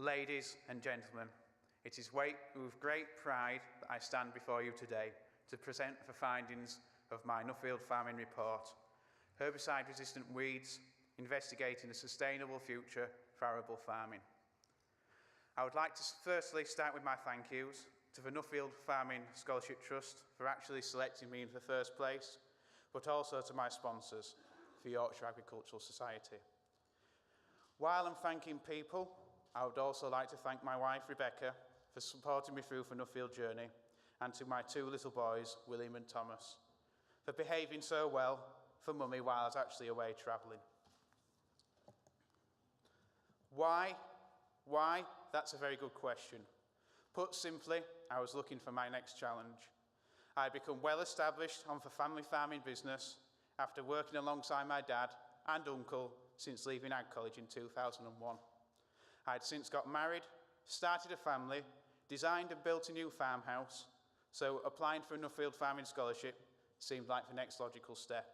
Ladies and gentlemen, it is with great pride that I stand before you today to present the findings of my Nuffield Farming Report, Herbicide Resistant Weeds, Investigating a Sustainable Future for Arable Farming. I would like to firstly start with my thank yous to the Nuffield Farming Scholarship Trust for actually selecting me in the first place, but also to my sponsors, the Yorkshire Agricultural Society. While I'm thanking people, I would also like to thank my wife, Rebecca, for supporting me through the Nuffield journey, and to my two little boys, William and Thomas, for behaving so well for Mummy while I was actually away travelling. Why? Why? That's a very good question. Put simply, I was looking for my next challenge. I had become well established on the family farming business after working alongside my dad and uncle since leaving Ag College in 2001. I had since got married, started a family, designed and built a new farmhouse, so applying for a Nuffield Farming Scholarship seemed like the next logical step.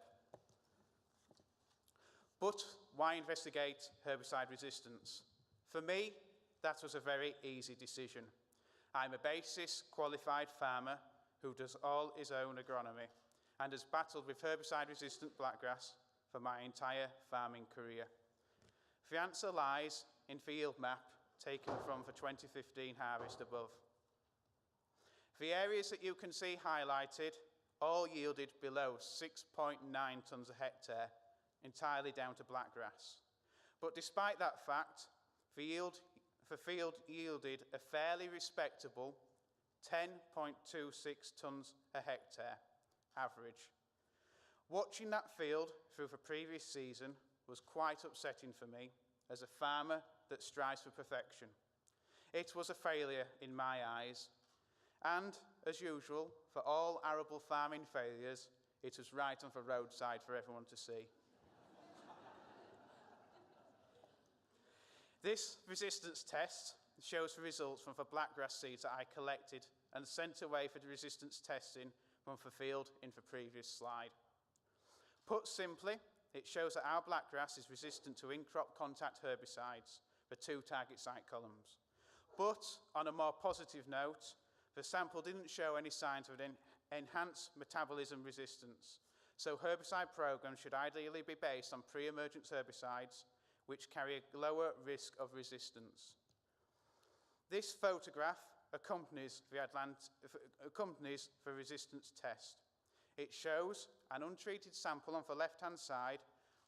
But why investigate herbicide resistance? For me, that was a very easy decision. I'm a basis qualified farmer who does all his own agronomy and has battled with herbicide-resistant blackgrass for my entire farming career. The answer lies in the yield map taken from the 2015 harvest above. The areas that you can see highlighted all yielded below 6.9 tonnes a hectare, entirely down to blackgrass. But despite that fact, the field yielded a fairly respectable 10.26 tonnes a hectare average. Watching that field through the previous season was quite upsetting for me as a farmer that strives for perfection. It was a failure in my eyes, and as usual, for all arable farming failures, it was right on the roadside for everyone to see. This resistance test shows the results from the blackgrass seeds that I collected and sent away for the resistance testing from the field in the previous slide. Put simply, it shows that our blackgrass is resistant to in-crop contact herbicides, the two target site columns. But on a more positive note, the sample didn't show any signs of an enhanced metabolism resistance, so herbicide programs should ideally be based on pre-emergence herbicides which carry a lower risk of resistance. This photograph accompanies the resistance test. It shows an untreated sample on the left-hand side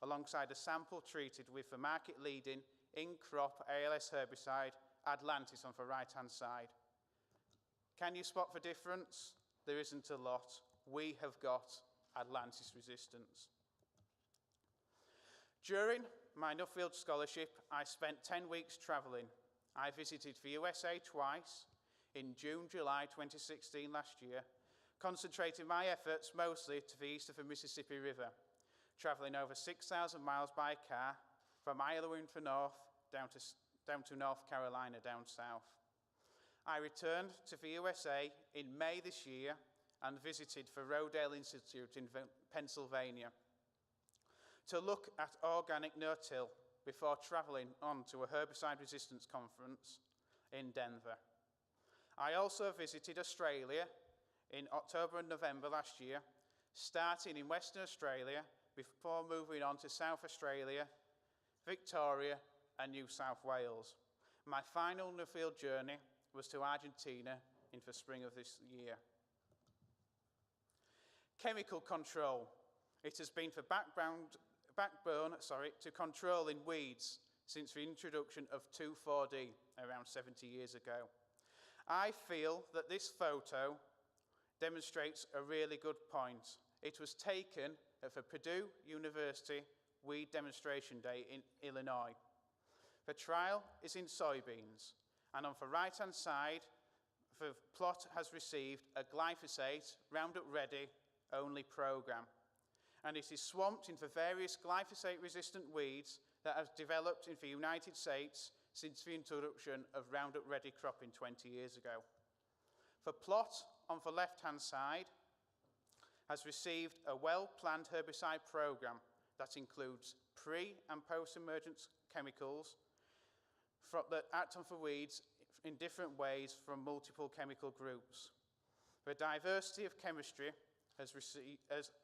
alongside a sample treated with the market-leading in-crop ALS herbicide Atlantis on the right-hand side. Can you spot the difference? There isn't a lot. We have got Atlantis resistance. During my Nuffield scholarship, I spent 10 weeks travelling. I visited the USA twice, in June, July 2016 last year, concentrating my efforts mostly to the east of the Mississippi River, travelling over 6,000 miles by car from Iowa in the north down to North Carolina down south. I returned to the USA in May this year and visited the Rodale Institute in Pennsylvania to look at organic no-till before travelling on to a herbicide resistance conference in Denver. I also visited Australia in October and November last year, starting in Western Australia before moving on to South Australia, Victoria and New South Wales. My final Nuffield journey was to Argentina in the spring of this year. Chemical control. It has been the backbone to controlling weeds since the introduction of 2,4-D around 70 years ago. I feel that this photo demonstrates a really good point. It was taken at the Purdue University Weed Demonstration Day in Illinois. The trial is in soybeans, and on the right-hand side, the plot has received a glyphosate Roundup Ready only program, and it is swamped into various glyphosate-resistant weeds that have developed in the United States since the introduction of Roundup Ready cropping 20 years ago. The plot on the left-hand side has received a well-planned herbicide program that includes pre- and post-emergence chemicals that act on for weeds in different ways from multiple chemical groups. The diversity of chemistry has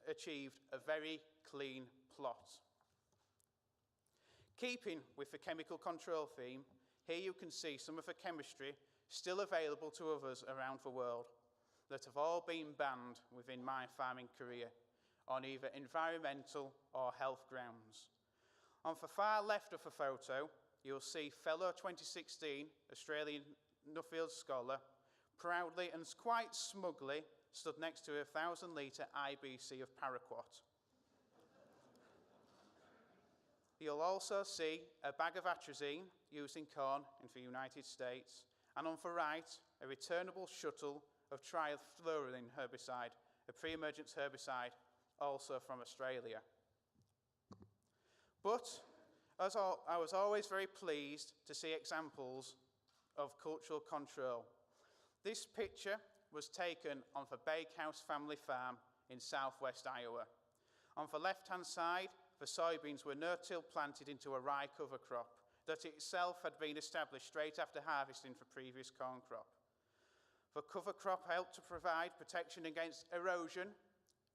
achieved a very clean plot. Keeping with the chemical control theme, here you can see some of the chemistry still available to others around the world that have all been banned within my farming career on either environmental or health grounds. On the far left of the photo, you'll see fellow 2016 Australian Nuffield scholar proudly and quite smugly stood next to a 1,000-litre IBC of paraquat. You'll also see a bag of atrazine used in corn in the United States, and on the right, a returnable shuttle of trifluorine herbicide, a pre-emergence herbicide, also from Australia. But I was always very pleased to see examples of cultural control. This picture was taken on the Bakehouse family farm in southwest Iowa. On the left-hand side, the soybeans were no-till planted into a rye cover crop that itself had been established straight after harvesting the previous corn crop. The cover crop helped to provide protection against erosion,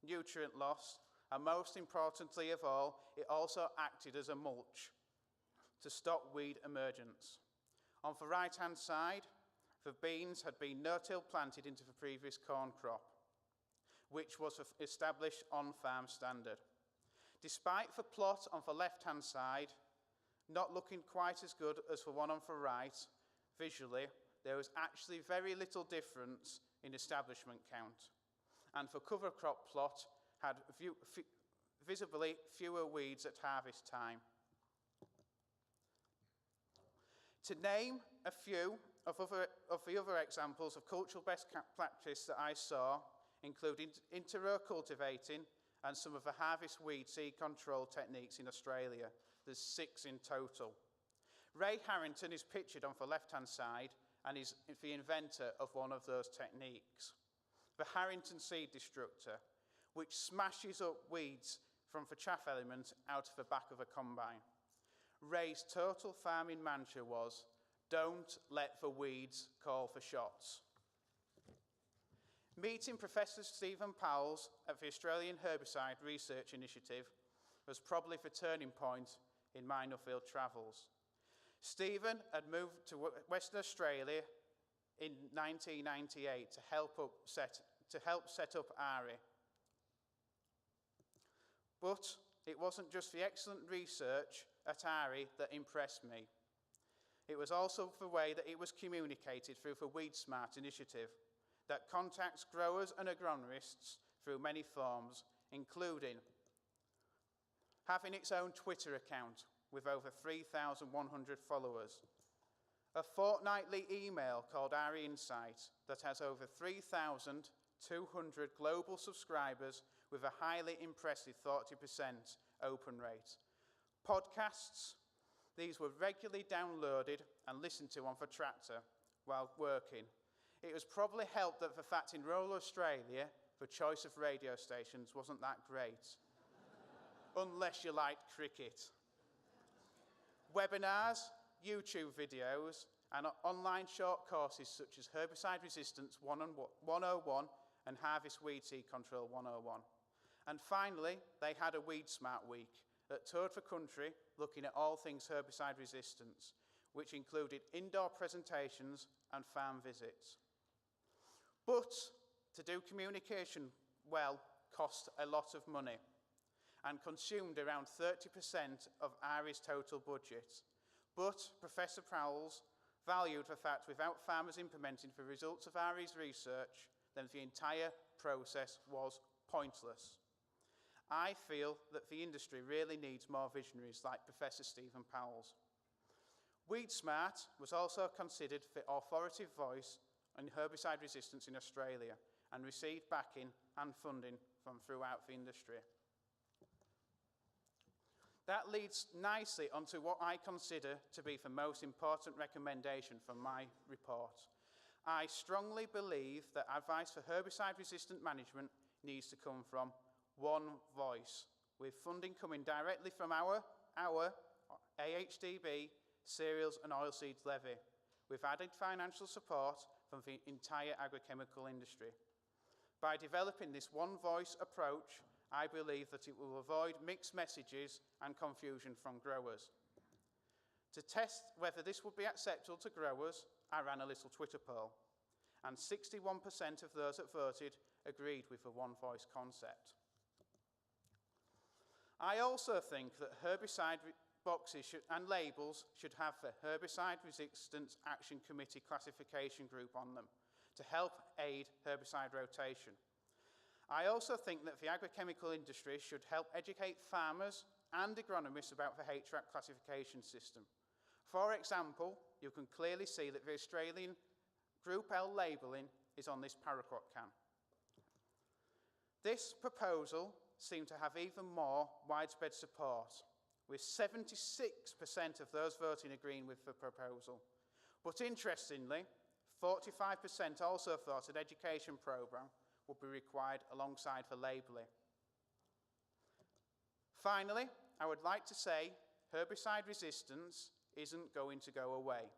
nutrient loss, and most importantly of all, it also acted as a mulch to stop weed emergence. On the right-hand side, the beans had been no-till planted into the previous corn crop, which was established on-farm standard. Despite the plot on the left-hand side not looking quite as good as the one on the right, visually, there was actually very little difference in establishment count, and the cover crop plot had visibly fewer weeds at harvest time. To name a few of the other examples of cultural best practice that I saw, including inter-row cultivating and some of the harvest weed seed control techniques in Australia. There's 6 in total. Ray Harrington is pictured on the left-hand side and is the inventor of one of those techniques, the Harrington seed destructor, which smashes up weeds from the chaff element out of the back of a combine. Ray's total farming mantra was, "Don't let the weeds call for shots." Meeting Professor Stephen Powell's at the Australian Herbicide Research Initiative was probably the turning point in my Nuffield travels. Stephen had moved to Western Australia in 1998 to help set up ARI. But it wasn't just the excellent research at ARI that impressed me. It was also the way that it was communicated through the Weed Smart initiative that contacts growers and agronomists through many forms, including having its own Twitter account with over 3,100 followers, a fortnightly email called ARI Insight that has over 3,200 global subscribers with a highly impressive 40% open rate. Podcasts, these were regularly downloaded and listened to on the tractor while working. It was probably helped that the fact in rural Australia, the choice of radio stations wasn't that great, unless you liked cricket. Webinars, YouTube videos, and online short courses such as Herbicide Resistance 101 and Harvest Weed Seed Control 101. And finally, they had a Weed Smart Week that toured the country looking at all things herbicide resistance, which included indoor presentations and farm visits. But to do communication well cost a lot of money and consumed around 30% of ARI's total budget. But Professor Prowls valued the fact without farmers implementing the results of ARI's research, then the entire process was pointless. I feel that the industry really needs more visionaries like Professor Stephen Powell's. Weed Smart was also considered the authoritative voice on herbicide resistance in Australia and received backing and funding from throughout the industry. That leads nicely onto what I consider to be the most important recommendation from my report. I strongly believe that advice for herbicide-resistant management needs to come from one voice, with funding coming directly from our AHDB, cereals and oilseeds levy, with added financial support from the entire agrochemical industry. By developing this one-voice approach, I believe that it will avoid mixed messages and confusion from growers. To test whether this would be acceptable to growers, I ran a little Twitter poll, and 61% of those that voted agreed with the one-voice concept. I also think that herbicide boxes and labels should have the Herbicide Resistant Action Committee classification group on them to help aid herbicide rotation. I also think that the agrochemical industry should help educate farmers and agronomists about the HRAP classification system. For example, you can clearly see that the Australian Group L labelling is on this paraquat can. This proposal seemed to have even more widespread support, with 76% of those voting agreeing with the proposal. But interestingly, 45% also thought an education programme would be required alongside the labelling. Finally, I would like to say herbicide resistance isn't going to go away,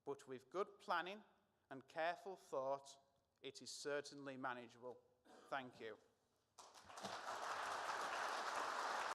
but with good planning and careful thought, it is certainly manageable. Thank you.